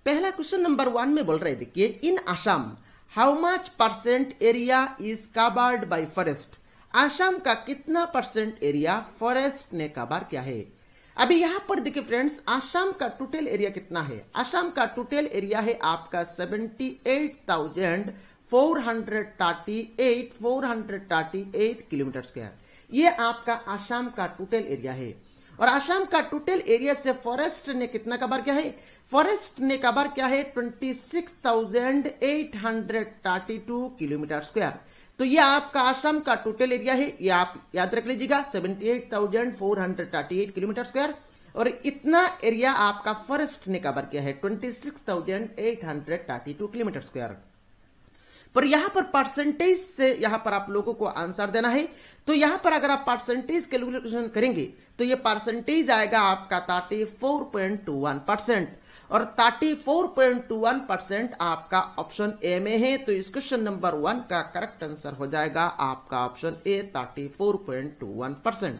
पहला question number 1 में बोल रहे देखिए, in Assam how much percent area is covered by forest. Assam का कितना परसेंट एरिया फॉरेस्ट ने कवर किया है। अभी यहां पर देखिए फ्रेंड्स, आसाम का टोटल एरिया कितना है। आसाम का टोटल एरिया है आपका 78,438 किलोमीटर स्क्वायर। ये आपका आसाम का टोटल एरिया है। और आसाम का टोटल एरिया से फॉरेस्ट ने कितना कवर किया है। फॉरेस्ट ने कवर किया है 26,832 किलोमीटर स्क्वायर। तो ये आपका आसाम का टोटल एरिया है, ये आप याद रख लीजिएगा 78,438 किलोमीटर स्क्वायर। और इतना एरिया आपका फॉरेस्ट ने कवर किया है 26,832 किलोमीटर स्क्वायर। पर यहां पर परसेंटेज से यहां पर आप लोगों को आंसर देना है। तो यहां पर अगर आप परसेंटेज कैलकुलेशन करेंगे तो ये परसेंटेज आएगा आपका 34.21%। और 34.21% आपका ऑप्शन ए में है। तो इस क्वेश्चन नंबर 1 का करेक्ट आंसर हो जाएगा आपका ऑप्शन ए 34.21%।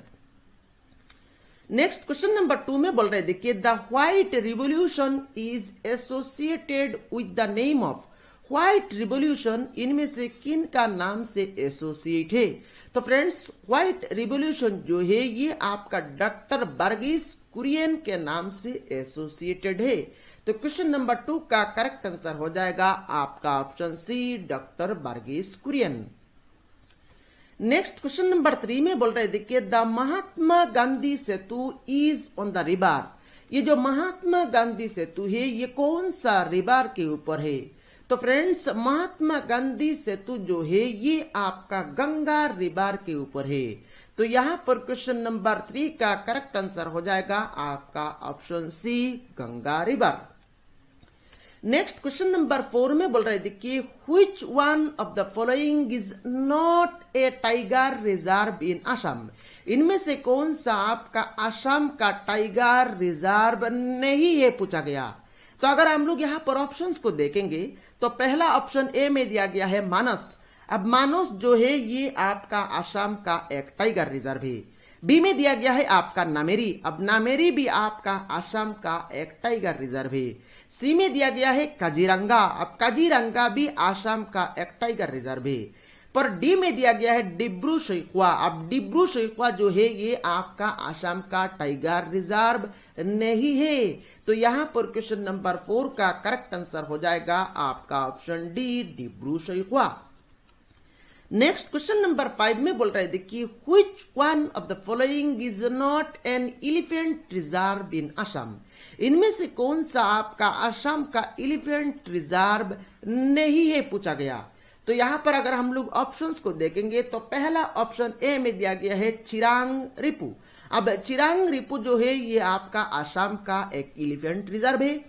नेक्स्ट क्वेश्चन नंबर 2 में बोल रहे देखिए, the white revolution is associated with the name of. White revolution इनमें से किन का नाम से एसोसिएट है। तो फ्रेंड्स, व्हाइट रिवॉल्यूशन जो है ये आपका डॉक्टर वर्गीस कुरियन के नाम से एसोसिएटेड है। तो क्वेश्चन नंबर 2 का करेक्ट आंसर हो जाएगा आपका option C doctor Verghese Kurien. Next question number 3 में बोल रहे देखिए, the Mahatma Gandhi Setu is on the river. ये जो महात्मा गांधी सेतु है ये कौन सा रिवर के ऊपर है। तो फ्रेंड्स, महात्मा गांधी सेतु जो है ये आपका गंगा रिवर के ऊपर है। तो यहां पर क्वेश्चन नंबर 3 का करेक्ट आंसर हो जाएगा आपका option C Ganga river. Next question number 4 में बोल रहे देखिए, which one of the following is not a tiger reserve in Assam. इनमें से कौन सा आपका असम का टाइगर रिजर्व नहीं है पूछा गया। तो अगर हम लोग यहाँ पर ऑप्शंस को देखेंगे तो पहला ऑप्शन ए में दिया गया है मानस। अब मानस जो है ये आपका असम का एक टाइगर रिजर्व है। बी में दिया गया है आपका नामेरी। अब नामेरी भी आपका असम का एक टाइगर रिजर्व है। सी में दिया गया है काजीरंगा। अब काजीरंगा भी असम का एक टाइगर रिजर्व है। पर डी में दिया गया है डिब्रू सैखवा। अब डिब्रू सैखवा जो है ये आपका असम का टाइगर रिजर्व नहीं है। तो यहां पर क्वेश्चन नंबर 4 का करेक्ट आंसर हो जाएगा आपका option D Dibru Saikhowa. Next question number 5 में बोल रहे देखिए, which one of the following is not an elephant reserve in Assam. इनमें से कौन सा आपका असम का एलिफेंट रिजर्व नहीं है पूछा गया। तो यहां पर अगर हम लोग ऑप्शंस को देखेंगे तो पहला ऑप्शन ए में दिया गया है चिरांग रिपू। अब चिरांग रिपू जो है ये आपका असम का एक एलिफेंट रिजर्व है।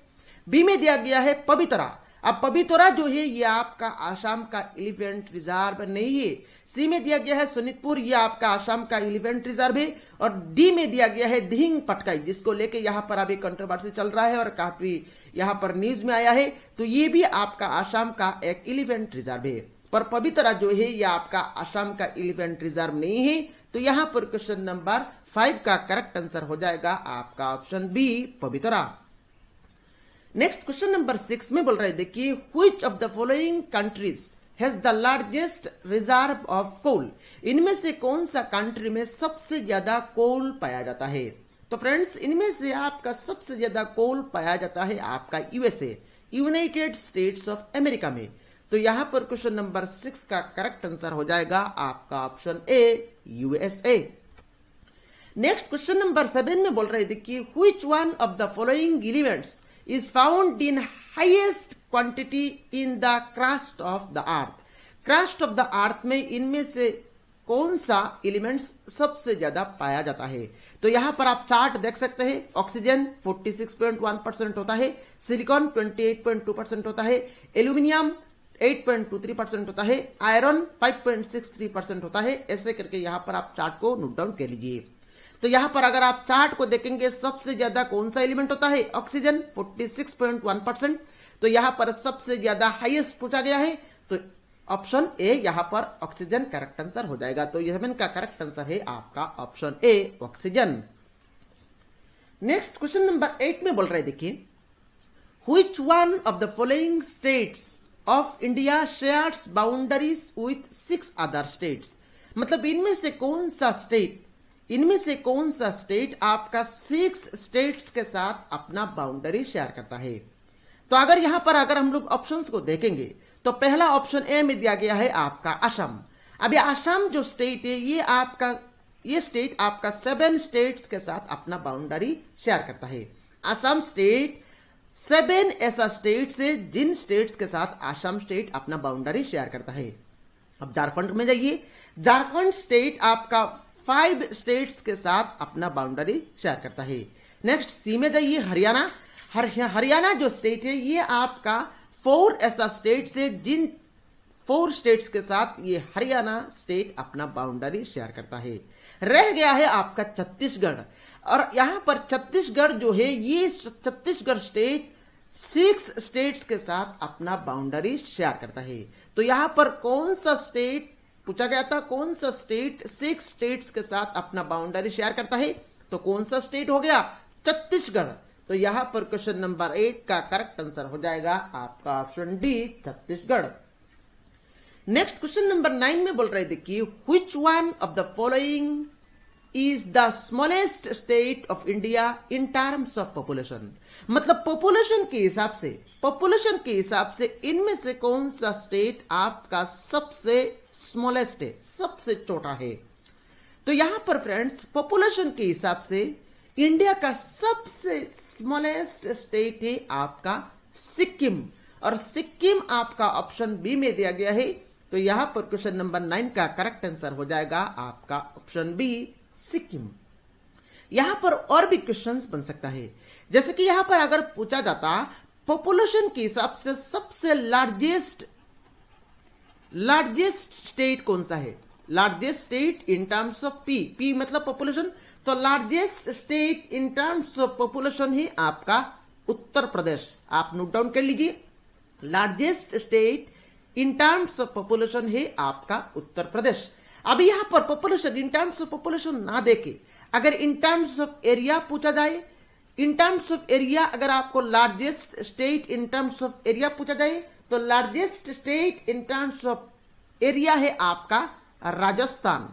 बी में दिया गया है पवित्रा। अब पवित्रा जो है ये आपका असम का एलिफेंट रिजर्व नहीं है। सी में दिया गया है सोनितपुर, ये आपका असम का एलिफेंट रिजर्व है। और डी में दिया गया है दिहिंग पटकाई, जिसको लेके यहाँ पर अभी कंट्रोवर्सी चल रहा है और काफी यहाँ पर न्यूज में आया है। तो ये भी आपका असम का एक एलिफेंट रिजर्व है। पर पवित्रा जो है ये आपका असम का एलिफेंट रिजर्व नहीं है। तो यहाँ पर क्वेश्चन नंबर 5 का करेक्ट आंसर हो जाएगा आपका option B Pobitora. Next question number 6 में बोल रहे देखिए, which of the following countries has the largest reserve of coal. इनमें से कौन सा कंट्री में सबसे ज्यादा कोल पाया जाता है। तो फ्रेंड्स, इनमें से आपका सबसे ज्यादा कोल पाया जाता है आपका USA, United states of America में। तो यहां पर क्वेश्चन नंबर 6 का करेक्ट आंसर हो जाएगा आपका option A USA. Next question number 7 में बोल रहे देखिए, which one of the following elements is found in highest quantity in the crust of the earth। crust of the earth में इनमें से कौन सा एलिमेंट्स सबसे ज्यादा पाया जाता है। तो यहां पर आप चार्ट देख सकते हैं। ऑक्सीजन 46.1% होता है, सिलिकॉन 28.2% होता है, एल्यूमिनियम 8.23% होता है, आयरन 5.63% होता है। ऐसे करके यहां पर आप चार्ट को नोट डाउन कर लीजिए। तो यहां पर अगर आप चार्ट को देखेंगे सबसे ज्यादा कौन सा एलिमेंट होता है, ऑक्सीजन 46.1%। तो यहां पर सबसे ज्यादा हाईएस्ट पूछा गया है। तो ऑप्शन ए यहां पर ऑक्सीजन करेक्ट आंसर हो जाएगा। तो 7 का करेक्ट आंसर है आपका option A oxygen. Next question number 8 में बोल रहे देखिए, which one of the following states of India shares boundaries with 6 other states. मतलब इनमें से कौन सा स्टेट आपका 6 स्टेट्स के साथ अपना बाउंड्री शेयर करता है। तो अगर यहां पर हम लोग ऑप्शंस को देखेंगे तो पहला ऑप्शन ए में दिया गया है आपका असम। अब ये असम जो स्टेट है ये स्टेट आपका 7 स्टेट्स के साथ अपना बाउंड्री शेयर करता है। असम स्टेट 7 ऐसा स्टेट है जिन स्टेट्स के साथ असम स्टेट अपना बाउंड्री शेयर करता है। अब झारखंड में जाइए, झारखंड स्टेट आपका 5 स्टेट्स के साथ अपना बाउंड्री शेयर करता है। नेक्स्ट सी में जाइए, हरियाणा जो स्टेट है ये आपका 4 ऐसा स्टेट है जिन 4 स्टेट्स के साथ ये हरियाणा स्टेट अपना बाउंड्री शेयर करता है। रह गया है आपका छत्तीसगढ़, और यहां पर छत्तीसगढ़ जो है ये छत्तीसगढ़ स्टेट 6 स्टेट्स के साथ अपना बाउंड्री शेयर करता है। तो यहां पर कौन सा स्टेट पूछा गया था, कौन सा स्टेट 6 स्टेट्स के साथ अपना बाउंड्री शेयर करता है, तो कौन सा स्टेट हो गया, छत्तीसगढ़। तो यहां पर क्वेश्चन नंबर 8 का करेक्ट आंसर हो जाएगा आपका option D, Chhattisgarh. Next question number 9 में बोल रहे देखिए, which one of the following is the smallest state of India in terms of population. मतलब पॉपुलेशन के हिसाब से इनमें से कौन सा स्टेट आपका सबसे स्मॉलेस्ट है, सबसे छोटा है। तो यहां पर फ्रेंड्स पॉपुलेशन के हिसाब से इंडिया का सबसे स्मॉलेस्ट स्टेट है आपका सिक्किम, और सिक्किम आपका ऑप्शन बी में दिया गया है। तो यहां पर क्वेश्चन नंबर 9 का करेक्ट आंसर हो जाएगा आपका ऑप्शन बी, सिक्किम। यहां पर और भी क्वेश्चंस बन सकता है, जैसे कि यहां पर अगर पूछा जाता पॉपुलेशन के हिसाब से सबसे लार्जेस्ट स्टेट कौन सा है, largest state in terms of P मतलब पॉपुलेशन, तो largest state in terms of population है आपका उत्तर प्रदेश। आप नोट डाउन कर लीजिए, largest state in terms of population है आपका उत्तर प्रदेश। अब यहां पर population in terms of population ना देके अगर इन टर्म्स ऑफ एरिया पूछा जाए, इन टर्म्स ऑफ एरिया अगर आपको largest state in terms of area पूछा जाए, तो largest state in terms of area है आपका राजस्थान।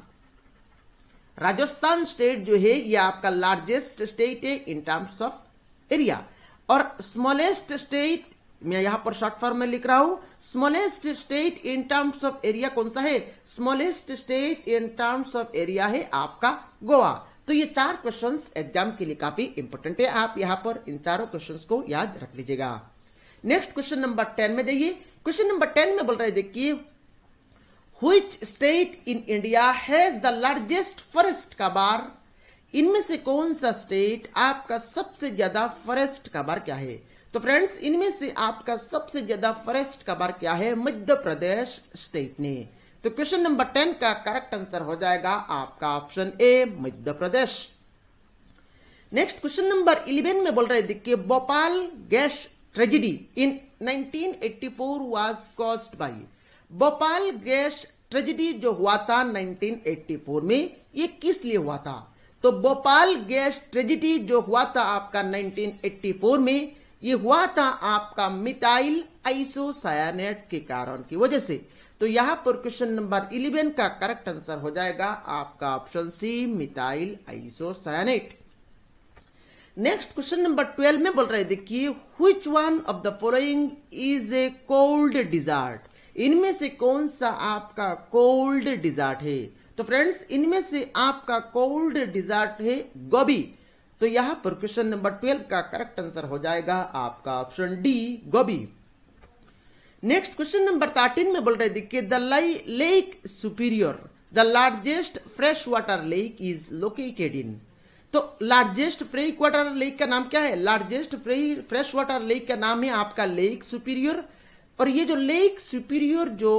राजस्थान स्टेट जो है ये आपका लार्जेस्ट स्टेट है इन टर्म्स ऑफ एरिया। और स्मॉलेस्ट स्टेट मैं यहां पर शॉर्ट फॉर्म में लिख रहा हूं, smallest state in terms of area कौन सा है, smallest state in terms of area है आपका गोवा। तो ये 4 क्वेश्चंस एग्जाम के लिए काफी इंपॉर्टेंट है, आप यहां पर इन चारों क्वेश्चंस को याद रख लीजिएगा। नेक्स्ट क्वेश्चन नंबर 10 में जाइए। क्वेश्चन नंबर 10 में बोल रहे देखिए, which state in India has the largest forest cover. इनमें से कौन सा स्टेट आपका सबसे ज्यादा फॉरेस्ट कवर क्या है। तो फ्रेंड्स इनमें से आपका सबसे ज्यादा फॉरेस्ट कवर क्या है, मध्य प्रदेश स्टेट ने। तो क्वेश्चन नंबर 10 का करेक्ट आंसर हो जाएगा आपका ऑप्शन ए, Madhya Pradesh. Next question number 11 में बोल रहे देखिए, Bhopal gas tragedy in 1984 was caused by. Bhopal gas tragedy जो हुआ था 1984 में, ये किस लिए हुआ था। तो भोपाल गैस ट्रेजेडी जो हुआ था आपका 1984 में, ये हुआ था आपका मिथाइल आइसोसायानेट के कारण की वजह से। तो यहां पर क्वेश्चन नंबर 11 का करेक्ट आंसर हो जाएगा आपका option C, methyl isocyanate. Next question number 12 में बोल रहे देखिए, which one of the following is a cold desert. इनमें से कौन सा आपका कोल्ड डिजर्ट है। तो फ्रेंड्स इनमें से आपका कोल्ड डिजर्ट है गोबी। तो यहां पर क्वेश्चन नंबर 12 का करेक्ट आंसर हो जाएगा आपका ऑप्शन डी, गोबी। नेक्स्ट क्वेश्चन नंबर 13 में बोल रहे देखिए, the lake superior the largest fresh water lake is located इन। तो लार्जेस्ट फ्रेश वाटर लेक का नाम क्या है, लार्जेस्ट फ्रेश वाटर लेक का नाम है आपका लेक सुपीरियर। और ये जो लेक सुपीरियर जो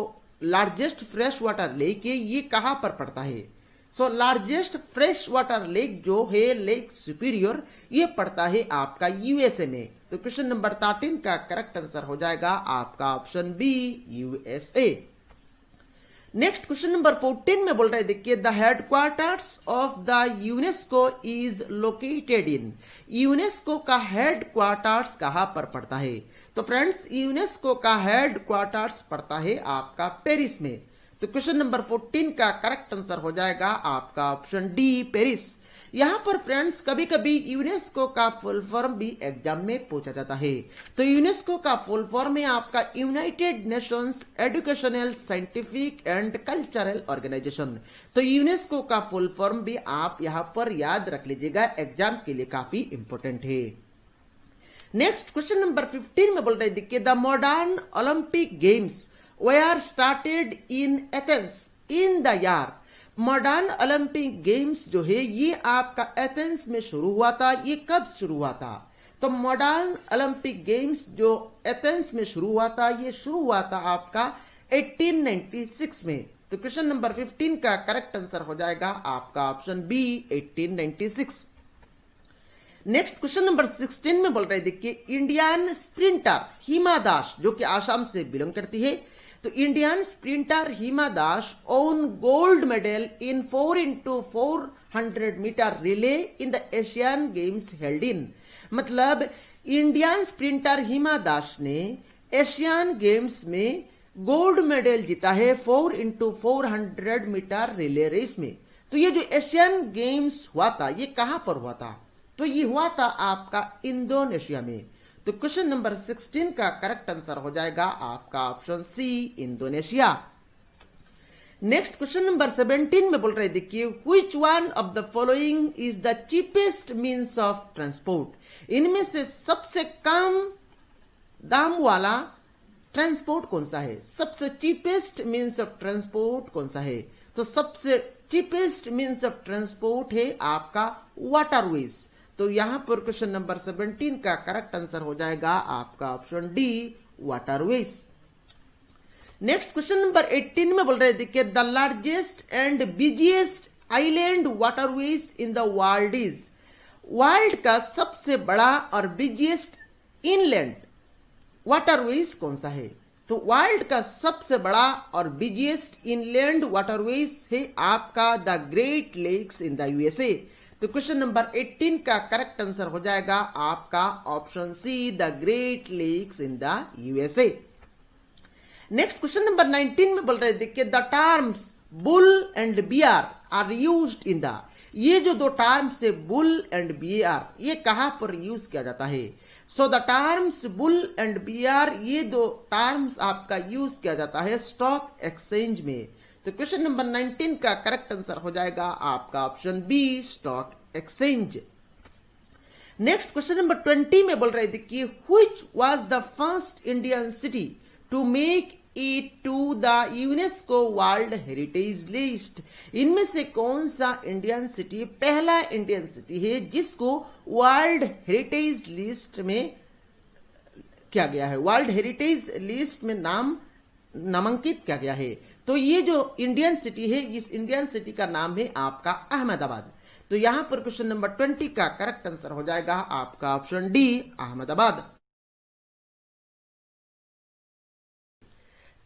लार्जेस्ट फ्रेश वाटर लेक है, ये कहां पर पड़ता है। So largest fresh water lake जो है लेक सुपीरियर, ये पड़ता है आपका यूएसए में। तो क्वेश्चन नंबर 13 का करेक्ट आंसर हो जाएगा आपका option B, USA. Next question number 14 में बोल रहे देखिए, the headquarters of the UNESCO is located in. UNESCO का हेडक्वार्टर्स कहां पर पड़ता है। तो फ्रेंड्स यूनेस्को का हेड क्वार्टर्स पड़ता है आपका पेरिस में। तो क्वेश्चन नंबर 14 का करेक्ट आंसर हो जाएगा आपका ऑप्शन डी, पेरिस। यहां पर फ्रेंड्स कभी कभी यूनेस्को का फुल फॉर्म भी एग्जाम में पूछा जाता है। तो यूनेस्को का फुल फॉर्म है आपका United Nations educational, scientific and cultural organization. तो यूनेस्को का फुल फॉर्म भी आप यहां पर याद रख लीजिएगा, एग्जाम के लिए काफी इंपॉर्टेंट है। नेक्स्ट क्वेश्चन नंबर 15 में बोल रहे देखिए, the modern Olympic games were started in Athens in the year. Modern Olympic games जो है ये आपका एथेंस में शुरू हुआ था। ये कब शुरू हुआ था? तो मॉडर्न ओलंपिक गेम्स जो एथेंस में शुरू हुआ था, ये शुरू हुआ था आपका 1896 में। तो क्वेश्चन नंबर 15 का करेक्ट आंसर हो जाएगा आपका option B, 1896। Next question number 16 में बोल रहे देखिए, इंडियन स्प्रिंटर हिमा दास जो कि आसाम से बिलोंग करती है, तो Indian sprinter Hima Das won gold medal in 4x400 metre relay in the Asian games held in. मतलब इंडियन स्प्रिंटर हिमा दास ने एशियन गेम्स में गोल्ड मेडल जीता है 4x400 मीटर रिले रेस में। तो ये जो एशियन गेम्स हुआ था ये कहां पर हुआ था? तो ये हुआ था आपका इंडोनेशिया में। तो क्वेश्चन नंबर 16 का करेक्ट आंसर हो जाएगा आपका option C, Indonesia. Next question number 17 में बोल रहे देखिए, which one of the following is the cheapest means of transport. इनमें से सबसे कम दाम वाला ट्रांसपोर्ट कौन सा है? सबसे चीपेस्ट मीन्स ऑफ ट्रांसपोर्ट कौन सा है? तो सबसे चीपेस्ट मीन्स ऑफ ट्रांसपोर्ट है आपका वाटरवेज। तो यहां पर क्वेश्चन नंबर 17 का करेक्ट आंसर हो जाएगा आपका option D, waterways. Next question number 18 में बोल रहे देखिए, the largest and busiest island waterways in the world is. World का सबसे बड़ा और बिजिएस्ट इनलैंड वाटरवेज कौन सा है? तो वर्ल्ड का सबसे बड़ा और बिजिएस्ट इनलैंड वाटरवेज है आपका the great lakes in the USA. तो क्वेश्चन नंबर 18 का करेक्ट आंसर हो जाएगा आपका option C, the great lakes in the USA. Next question number 19 में बोल रहे देखिए, the terms bull and bear are used in the. ये जो दो टर्म्स है बुल एंड बियर, ये कहां पर यूज किया जाता है? So the terms bull and bear, ये दो टर्म्स आपका यूज किया जाता है स्टॉक एक्सचेंज में। तो क्वेश्चन नंबर 19 का करेक्ट आंसर हो जाएगा आपका option B, stock exchange. Next question number 20 में बोल रहे देखिए, which was the first Indian city to make it to the UNESCO world heritage list. इनमें से कौन सा इंडियन सिटी पहला इंडियन सिटी है जिसको वर्ल्ड हेरिटेज लिस्ट में किया गया है, वर्ल्ड हेरिटेज लिस्ट में नामांकित किया गया है? तो ये जो इंडियन सिटी है, इस इंडियन सिटी का नाम है आपका अहमदाबाद। तो यहां पर क्वेश्चन नंबर 20 का करेक्ट आंसर हो जाएगा आपका ऑप्शन डी, अहमदाबाद।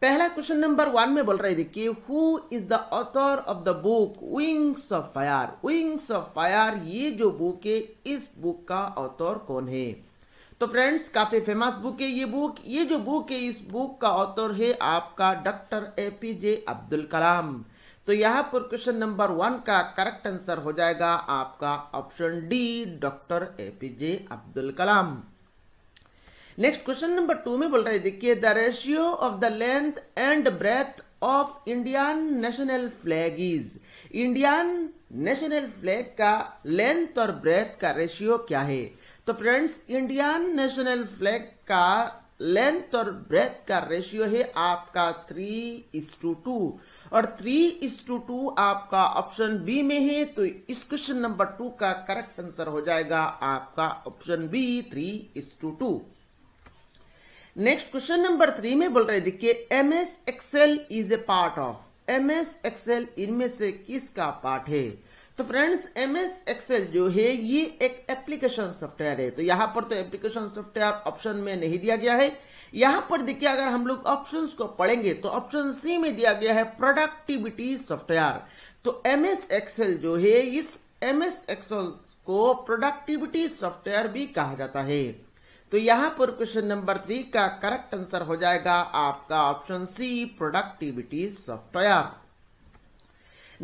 पहला क्वेश्चन नंबर 1 में बोल रहे देखिए, who is the author of the book wings of fire. Wings of fire ये जो बुक है, इस बुक का ऑथर कौन है? तो फ्रेंड्स काफी फेमस बुक है ये बुक। ये जो बुक है, इस बुक का ऑथर है आपका डॉक्टर एपीजे अब्दुल कलाम। तो यहां पर क्वेश्चन नंबर 1 का करेक्ट आंसर हो जाएगा आपका option D, doctor APJ Abdul Kalam. Next question number 2 में बोल रहे देखिए, the ratio of the length and breadth of Indian national flag is. Indian national flag का लेंथ और ब्रेथ का रेशियो क्या है? तो फ्रेंड्स इंडियन नेशनल फ्लैग का लेंथ और ब्रेथ का रेशियो है आपका 3:2 और 3:2 आपका ऑप्शन बी में है। तो इस क्वेश्चन नंबर 2 का करेक्ट आंसर हो जाएगा आपका option B, 3:2। Next question number 3 में बोल रहे देखिए, MS Excel is a part of. MS Excel इनमें से किसका पार्ट है? तो फ्रेंड्स एमएस एक्सेल जो है ये एक एप्लीकेशन सॉफ्टवेयर है। तो यहां पर तो एप्लीकेशन सॉफ्टवेयर ऑप्शन में नहीं दिया गया है। यहां पर देखिए अगर हम लोग ऑप्शंस को पढ़ेंगे तो ऑप्शन सी में दिया गया है प्रोडक्टिविटी सॉफ्टवेयर। तो एमएस एक्सेल जो है, इस एमएस एक्सेल को प्रोडक्टिविटी सॉफ्टवेयर भी कहा जाता है। तो यहां पर क्वेश्चन नंबर 3 का करेक्ट आंसर हो जाएगा आपका option C, productivity software.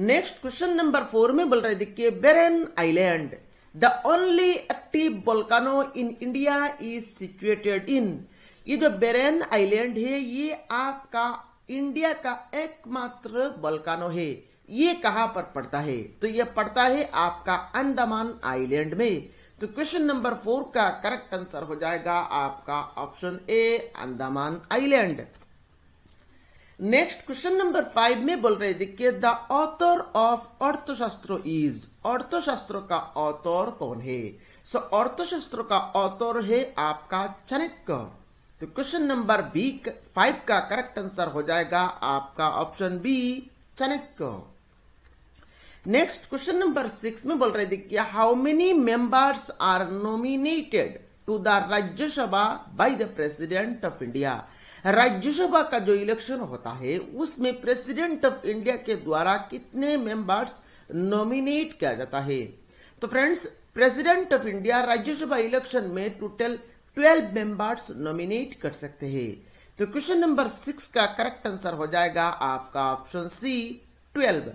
Next question number 4 में बोल रहे देखिए, barren island the only active volcano in India is situated in. ये जो बेरेन आइलैंड है ये आपका इंडिया का एकमात्र वोल्केनो है। ये कहां पर पड़ता है? तो ये पड़ता है आपका अंडमान आइलैंड में। तो क्वेश्चन नंबर 4 का करेक्ट आंसर हो जाएगा आपका ऑप्शन ए, Andaman island. Next question number 5 में बोल रहे देखिए, द ऑथर ऑफ अर्थशास्त्र इज। अर्थशास्त्र का ऑथर कौन है? सो अर्थशास्त्र का ऑथर है आपका चाणक्य। तो क्वेश्चन नंबर 5 का करेक्ट आंसर हो जाएगा आपका option B, Chanakya. Next question number 6 में बोल रहे देखिए, how many members are nominated to the Rajya Sabha by the president of India. Rajya Sabha का जो इलेक्शन होता है उसमें प्रेसिडेंट ऑफ इंडिया के द्वारा कितने मेंबर्स नॉमिनेट किया जाता है? तो friends, president of India Rajya Sabha election में टोटल 12 मेंबर्स नॉमिनेट कर सकते हैं। तो क्वेश्चन नंबर 6 का करेक्ट आंसर हो जाएगा आपका option C, 12।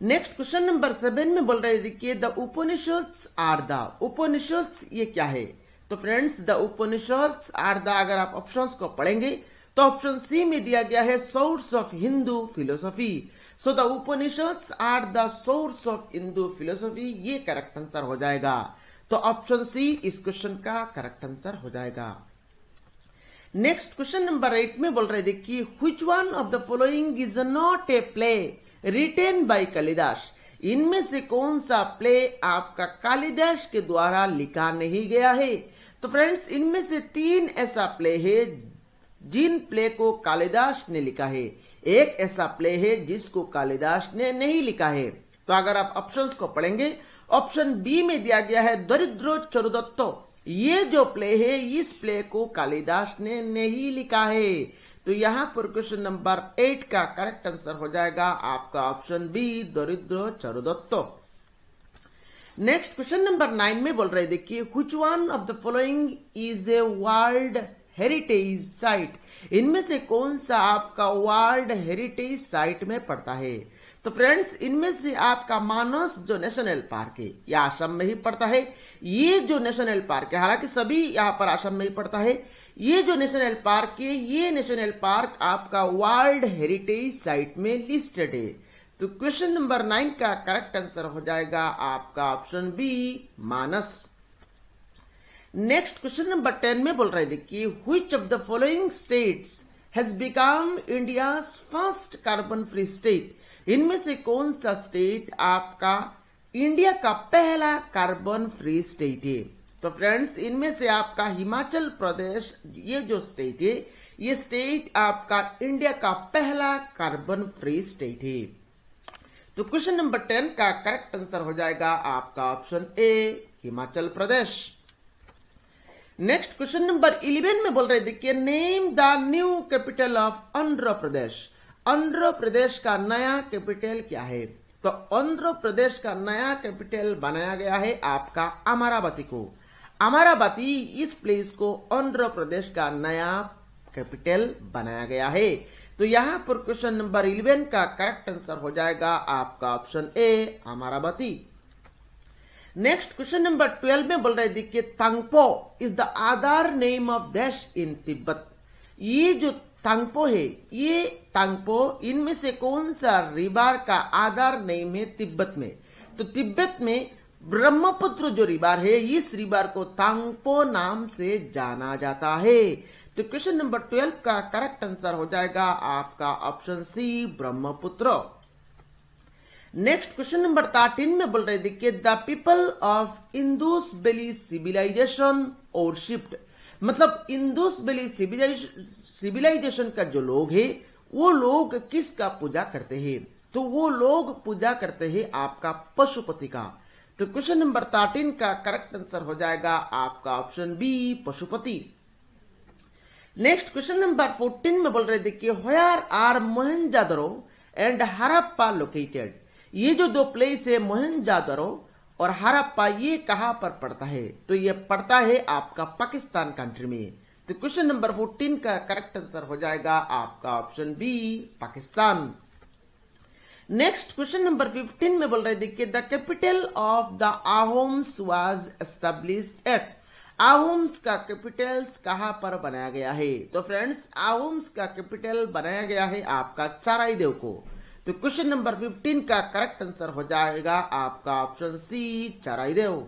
Next question number 7 में बोल रहे देखिए, the Upanishads are the. Upanishads ये क्या है? तो friends, the Upanishads are the, अगर आप ऑप्शंस को पढ़ेंगे तो ऑप्शन सी में दिया गया है source of Hindu philosophy. So the Upanishads are the source of Hindu philosophy, ये करेक्ट आंसर हो जाएगा। तो ऑप्शन सी इस क्वेश्चन का करेक्ट आंसर हो जाएगा। नेक्स्ट क्वेश्चन नंबर 8 में बोल रहे देखिए, which one of the following is not a play written by Kalidas. इनमें से कौन सा प्ले आपका कालिदास के द्वारा लिखा नहीं गया है? तो फ्रेंड्स, इनमें से 3 ऐसा प्ले है जिन प्ले को कालिदास ने लिखा है। एक ऐसा प्ले है जिसको कालिदास ने नहीं लिखा है। तो अगर आप ऑप्शंस को पढ़ेंगे, ऑप्शन बी में दिया गया है दरिद्रो चरुदत्तो। ये जो प्ले है इस प्ले को कालिदास ने नहीं लिखा है। तो यहां पर क्वेश्चन नंबर 8 का करेक्ट आंसर हो जाएगा आपका option B, Daridra Charudatta. Next question number 9 में बोल रहे देखिए, which one of the following is a world heritage site. इनमें से कौन सा आपका वर्ल्ड हेरिटेज साइट में पड़ता है? तो फ्रेंड्स, इनमें से आपका मानस जो नेशनल पार्क है यह असम में ही पड़ता है। ये जो नेशनल पार्क है, हालांकि सभी यहां पर असम में ही पड़ता है, ये जो नेशनल पार्क है ये नेशनल पार्क आपका वर्ल्ड हेरिटेज साइट में लिस्टेड है। तो क्वेश्चन नंबर 9 का करेक्ट आंसर हो जाएगा आपका ऑप्शन बी, मानस। नेक्स्ट क्वेश्चन नंबर 10 में बोल रहे देखिए, which of the following states has become India's first carbon free state. इनमें से कौन सा स्टेट आपका इंडिया का पहला कार्बन फ्री स्टेट है? तो फ्रेंड्स, इनमें से आपका हिमाचल प्रदेश ये जो स्टेट है ये स्टेट आपका इंडिया का पहला कार्बन फ्री स्टेट है। तो क्वेश्चन नंबर 10 का करेक्ट आंसर हो जाएगा आपका option A, Himachal Pradesh. Next question number 11 में बोल रहे देखिए, name the new capital of Andhra Pradesh. Andhra Pradesh का नया कैपिटल क्या है? तो आंध्र प्रदेश का नया कैपिटल बनाया गया है आपका अमरावती को। अमरावती इस प्लेस को आंध्र प्रदेश का नया कैपिटल बनाया गया है। तो यहां पर क्वेश्चन नंबर 11 का करेक्ट आंसर हो जाएगा आपका option A, Amaravati. Next question number 12 में बोल रहे देखिए, Tsangpo is the other name of देश इन तिब्बत। ये जो तांगपो है ये तांगपो इनमें से कौन सा रिवर का अदर नेम है तिब्बत में? तो तिब्बत में ब्रह्मपुत्र जो रिवर है इस रिवर को तांगपो नाम से जाना जाता है। तो क्वेश्चन नंबर 12 का करेक्ट आंसर हो जाएगा आपका option C, Brahmaputra. Next question number 13 में बोल रहे देखिए, the people of Indus valley civilisation और शिफ्ट। मतलब इंडस वैली सिविलाइजेशन का जो लोग है वो लोग किसका पूजा करते हैं? तो वो लोग पूजा करते हैं आपका पशुपति का। तो क्वेश्चन नंबर 13 का करेक्ट आंसर हो जाएगा आपका option B, Pashupati. Next question number 14 में बोल रहे देखिए, where are Mohenjo-daro and Harappa located. ये जो दो प्लेस है मोहनजोदड़ो और हड़प्पा ये कहां पर पड़ता है? तो ये पड़ता है आपका पाकिस्तान कंट्री में। तो क्वेश्चन नंबर 14 का करेक्ट आंसर हो जाएगा आपका option B, Pakistan. Next question number 15 में बोल रहे देखिए, the capital of the Ahoms was established at. Ahoms का कैपिटल्स कहां पर बनाया गया है? तो फ्रेंड्स, आहोम्स का कैपिटल बनाया गया है आपका चराइदेव को। तो क्वेश्चन नंबर 15 का करेक्ट आंसर हो जाएगा आपका option C, Charaideo.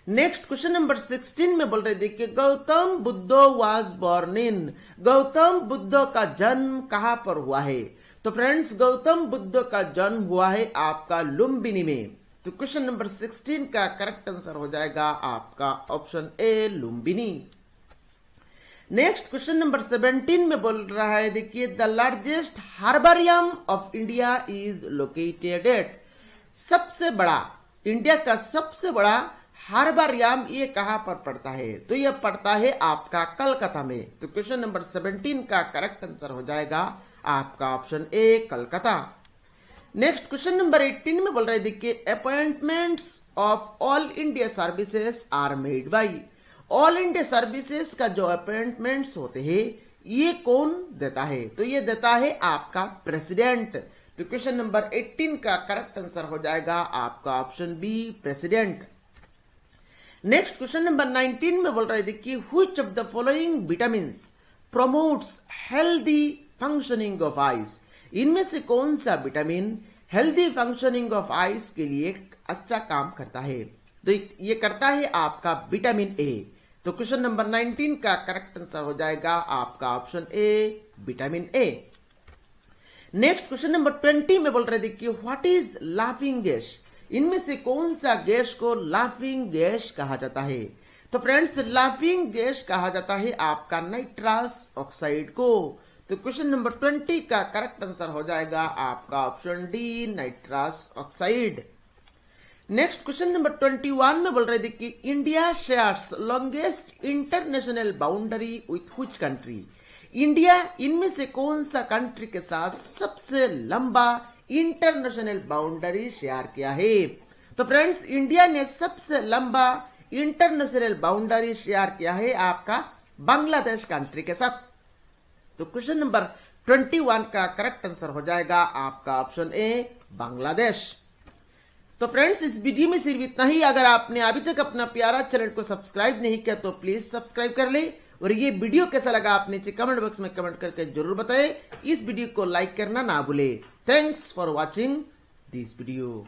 Next question number 16 में बोल रहे देखिए, Gautam Buddha was born in. Gautam Buddha का जन्म कहां पर हुआ है? तो फ्रेंड्स, गौतम बुद्ध का जन्म हुआ है आपका लुम्बिनी में। तो क्वेश्चन नंबर 16 का करेक्ट आंसर हो जाएगा आपका option A, Lumbini. Next question number 17 में बोल रहा है देखिए, the largest herbarium of India is located at. सबसे बड़ा, इंडिया का सबसे बड़ा हार्बरियम ये कहां पर पड़ता है? तो ये पड़ता है आपका कलकत्ता में। तो क्वेश्चन नंबर 17 का करेक्ट आंसर हो जाएगा आपका option A, Calcutta. Next question number 18 में बोल रहे देखिए, appointments of all India services are made by. All India services का जो अपॉइंटमेंट्स होते हैं ये कौन देता है? तो ये देता है आपका प्रेसिडेंट। तो क्वेश्चन नंबर 18 का करेक्ट आंसर हो जाएगा आपका option B, president. Next question number 19 में बोल रहे देखिए, which of the following vitamins promotes healthy functioning of eyes. इनमें से कौन सा vitamin healthy functioning of eyes के लिए अच्छा काम करता है? तो ये करता है आपका विटामिन ए। तो क्वेश्चन नंबर 19 का करेक्ट आंसर हो जाएगा आपका option A, vitamin A. Next question number 20 में बोल रहे देखिए, व्हाट इज लाफिंग गैस। इनमें से कौन सा गैस को लाफिंग गैस कहा जाता है? तो फ्रेंड्स, लाफिंग गैस कहा जाता है आपका नाइट्रस ऑक्साइड को। तो क्वेश्चन नंबर 20 का करेक्ट आंसर हो जाएगा आपका option D, nitrous oxide. Next question number 21 में बोल रहे देखिए, India shares longest international boundary with which country. India इनमें से कौन सा कंट्री के साथ सबसे लंबा इंटरनेशनल बाउंड्री शेयर किया है? तो फ्रेंड्स, इंडिया ने सबसे लंबा इंटरनेशनल बाउंड्री शेयर किया है आपका बांग्लादेश कंट्री के साथ। तो क्वेश्चन नंबर 21 का करेक्ट आंसर हो जाएगा आपका ऑप्शन ए, बांग्लादेश। तो फ्रेंड्स, इस वीडियो में सिर्फ इतना ही। अगर आपने अभी तक अपना प्यारा चैनल को सब्सक्राइब नहीं किया तो प्लीज सब्सक्राइब कर ले, और ये वीडियो कैसा लगा आप नीचे कमेंट बॉक्स में कमेंट करके जरूर बताएं। इस वीडियो को लाइक करना ना भूले। Thanks for watching this video.